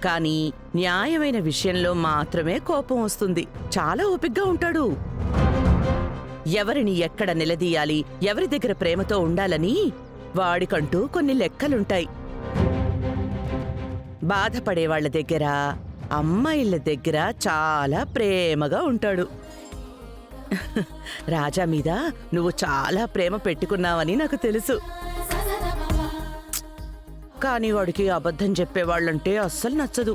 కానీ న్యాయమైన విషయంలో మాత్రమే కోపం వస్తుంది. చాలా ఓపిగ్గా ఉంటాడు. ఎవరిని ఎక్కడ నిలదీయాలి, ఎవరి దగ్గర ప్రేమతో ఉండాలని వాడికంటూ కొన్ని లెక్కలుంటాయి. బాధపడేవాళ్ల దగ్గర, అమ్మాయిల దగ్గర చాలా ప్రేమగా ఉంటాడు. రాజా మీద నువ్వు చాలా ప్రేమ పెట్టుకున్నావని నాకు తెలుసు. కానీ వాడికి అబద్ధం చెప్పేవాళ్ళంటే అస్సలు నచ్చదు.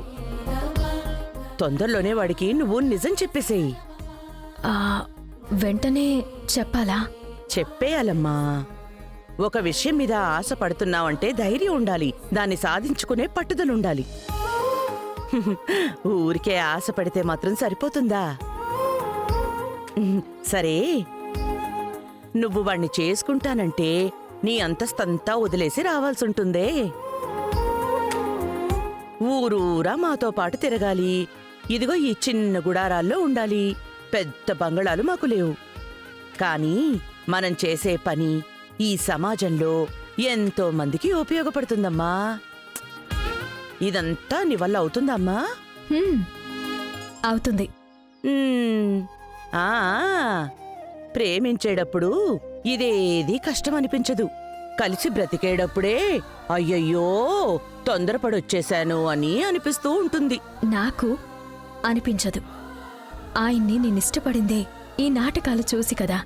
తొందరలోనే వాడికి నువ్వు నిజం చెప్పేసేయి. వెంటనే చెప్పాలా? చెప్పేయాలమ్మా. ఒక విషయం మీద ఆశ పడుతున్నావంటే ధైర్యం ఉండాలి, దాన్ని సాధించుకునే పట్టుదలుండాలి. ఊరికే ఆశ పడితే మాత్రం సరిపోతుందా? సరే, నువ్వు వాణ్ణి చేసుకుంటానంటే నీ అంతస్తంతా వదిలేసి రావాల్సుంటుందే. ఊరూరా మాతో పాటు తిరగాలి. ఇదిగో ఈ చిన్న గుడారాల్లో ఉండాలి. పెద్ద బంగళాలు మాకు లేవు. కానీ మనం చేసే పని ఈ సమాజంలో ఎంతో మందికి ఉపయోగపడుతుందమ్మా. ఇదంతా నీ వల్ల అవుతుందమ్మా? అవుతుంది. ఆ ప్రేమించేటప్పుడు ఇదేది కష్టం అనిపించదు. కలిసి బ్రతికేటప్పుడే అయ్యయ్యో తొందరపడొచ్చేశాను అని అనిపిస్తూ ఉంటుంది. నాకు అనిపించదు. ఆయన్ని నేనిష్టపడిందే ఈ నాటకాలు చూసి కదా.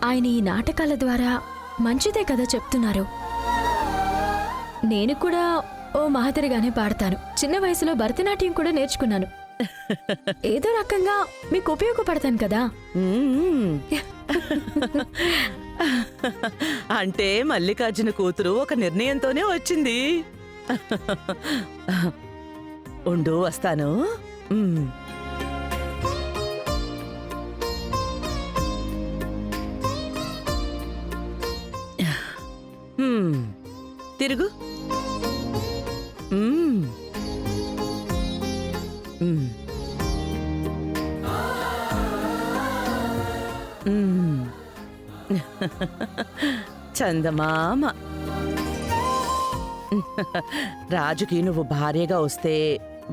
ఆయన ఈ నాటకాల ద్వారా మంచిదే కదా చెప్తున్నారు. నేను కూడా ఓ మాదిరిగానే పాడతాను. చిన్న వయసులో భరతనాట్యం కూడా నేర్చుకున్నాను. ఏదో రకంగా మీకు ఉపయోగపడతాను కదా. అంటే మల్లికార్జున కూతురు ఒక నిర్ణయంతోనే వచ్చింది. ఉండు, వస్తాను. తిరుగు. చందమామ, రాజుకి నువ్వు భార్యగా వస్తే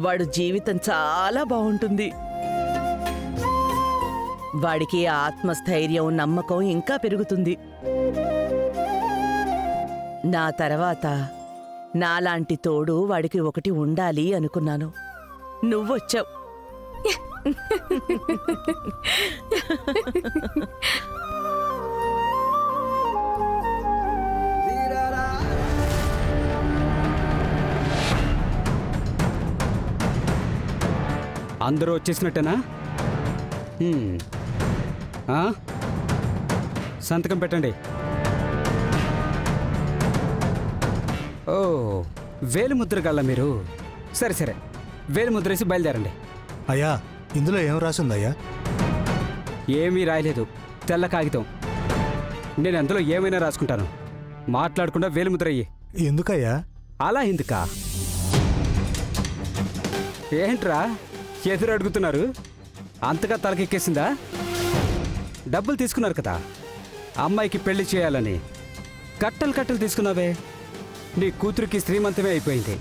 వాడు జీవితం చాలా బాగుంటుంది. వాడికి ఆత్మస్థైర్యం, నమ్మకం ఇంకా పెరుగుతుంది. నా తర్వాత నాలాంటి తోడు వాడికి ఒకటి ఉండాలి అనుకున్నాను. నువ్వొచ్చావు. అందరూ వచ్చేసినట్టేనా? సంతకం పెట్టండి. ఓ, వేలిముద్ర గల్ల మీరు. సరే సరే, వేలిముద్రేసి బయలుదేరండి. అయ్యా, ఇందులో ఏం రాసిందయ్యా? ఏమీ రాయలేదు, తెల్ల కాగితం. నేను అందులో ఏమైనా రాసుకుంటాను. మాట్లాడకుండా వేలిముద్రయ్యి. ఎందుకయ్యా? అలా ఎందుకా? ఏంట్రా ఎదురు అడుగుతున్నారు? అంతగా తలకెక్కేసిందా? డబ్బులు తీసుకున్నారు కదా అమ్మాయికి పెళ్లి చేయాలని. కట్టలు కట్టలు తీసుకున్నావే. నీ కూతురికి శ్రీమంతమే అయిపోయింది.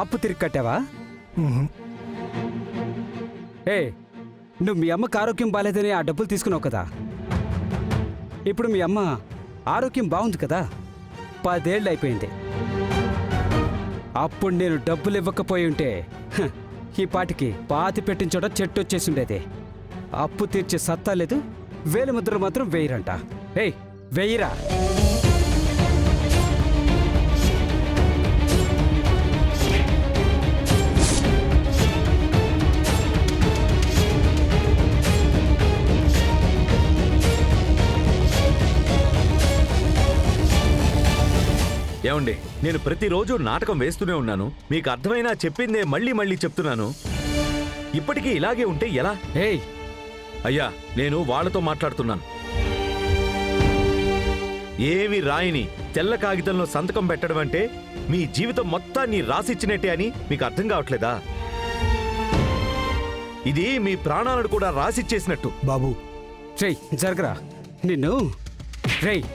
అప్పు తిరిగి కట్టావా? ఏ, నువ్వు మీ అమ్మకు ఆరోగ్యం బాలేదని ఆ డబ్బులు తీసుకున్నావు కదా. ఇప్పుడు మీ అమ్మ ఆరోగ్యం బాగుంది కదా. 10 ఏళ్ళు అయిపోయింది. అప్పుడు నేను డబ్బులు ఇవ్వకపోయి ఉంటే ఈ పాటికి పాతి పెట్టిన చోట చెట్టు వచ్చేసిండేది. అప్పు తీర్చే సత్తా లేదు, వేలిముద్ర మాత్రం వేయరంట. ఏయ్, వేయిరా. ఏమండి, నేను ప్రతిరోజు నాటకం వేస్తూనే ఉన్నాను. మీకు అర్థమైనా చెప్పిందే మళ్ళీ మళ్ళీ చెప్తున్నాను. ఇప్పటికీ ఇలాగే ఉంటే ఎలా? ఏయ్ అయ్యా, నేను వాళ్ళతో మాట్లాడుతున్నాను. ఏమి రాయిని తెల్ల కాగితంలో సంతకం పెట్టడం అంటే మీ జీవితం మొత్తాన్ని రాసిచ్చినట్టే అని మీకు అర్థం కావట్లేదా? ఇది మీ ప్రాణాలను కూడా రాసిచ్చేసినట్టు. బాబు, రేయ్ జరగరా. నిన్ను రేయ్,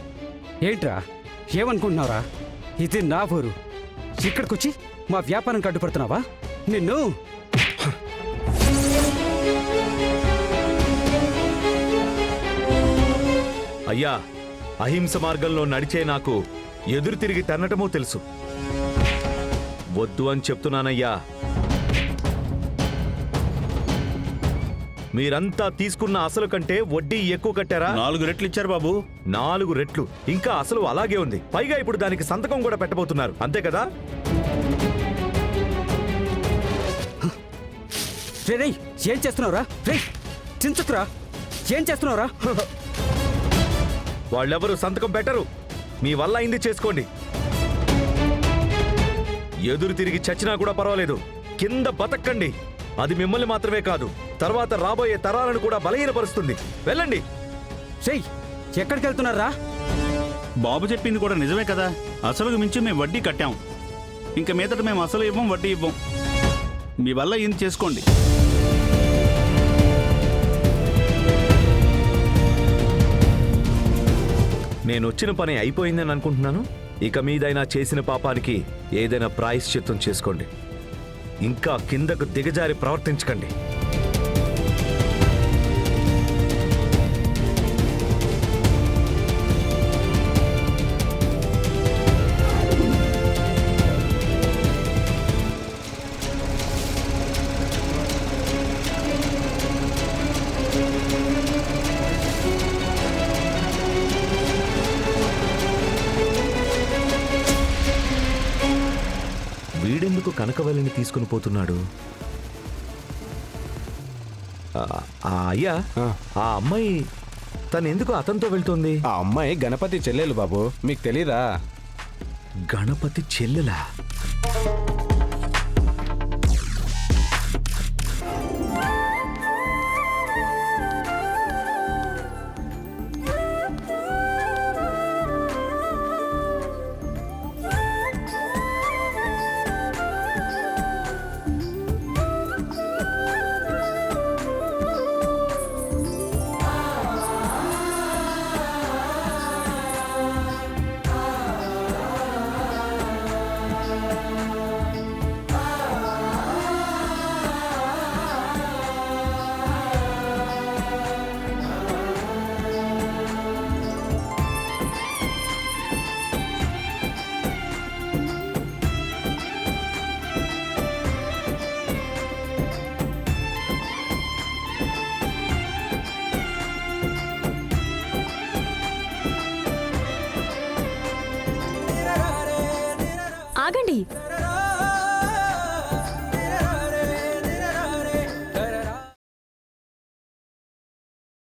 ఏంట్రా ఏమనుకుంటున్నావురా? ఇది నా ఊరు. ఇక్కడికొచ్చి మా వ్యాపారం కట్టుపడుతున్నావా? నిన్ను అయ్యా, అహింస మార్గంలో నడిచే నాకు ఎదురు తిరిగి తన్నటమూ తెలుసు. వద్దు అని చెప్తున్నానయ్యా. మీరంతా తీసుకున్న అసలు కంటే వడ్డీ ఎక్కువ కట్టారా? 4 రెట్లు ఇచ్చారు బాబు. 4 రెట్లు. ఇంకా అసలు అలాగే ఉంది. పైగా ఇప్పుడు దానికి సంతకం కూడా పెట్టబోతున్నారు, అంతే కదా? రే ఏం చేస్తున్నావురా? రే చించకురా, ఏం చేస్తున్నావురా? వాళ్ళెవరు సంతకం పెట్టరు. మీ వల్ల అయింది చేసుకోండి. ఎదురు తిరిగి చచ్చినా కూడా పర్వాలేదు, కింద బతక్కండి. అది మిమ్మల్ని మాత్రమే కాదు, తర్వాత రాబోయే తరాలను కూడా బలహీనపరుస్తుంది. వెళ్ళండి. రేయ్ ఎక్కడికి వెళ్తున్నారా? బాబు చెప్పింది కూడా నిజమే కదా. అసలుకు మించి మేము వడ్డీ కట్టాం. ఇంక మీదట మేము అసలు ఇవ్వం, వడ్డీ ఇవ్వం. మీ వల్ల ఏం చేసుకోండి. నేను వచ్చిన పని అయిపోయిందని అనుకుంటున్నాను. ఇక మీదైనా చేసిన పాపానికి ఏదైనా ప్రాయశ్చిత్తం చేసుకోండి. ఇంకా కిందకు దిగజారి ప్రవర్తించకండి. వీడెందుకు కనకవల్లిని తీసుకుని పోతున్నాడు? అయ్యా, ఆ అమ్మాయి తనెందుకు అతనితో వెళ్తోంది? ఆ అమ్మాయి గణపతి చెల్లెలు బాబు, మీకు తెలీదా? గణపతి చెల్లెలా?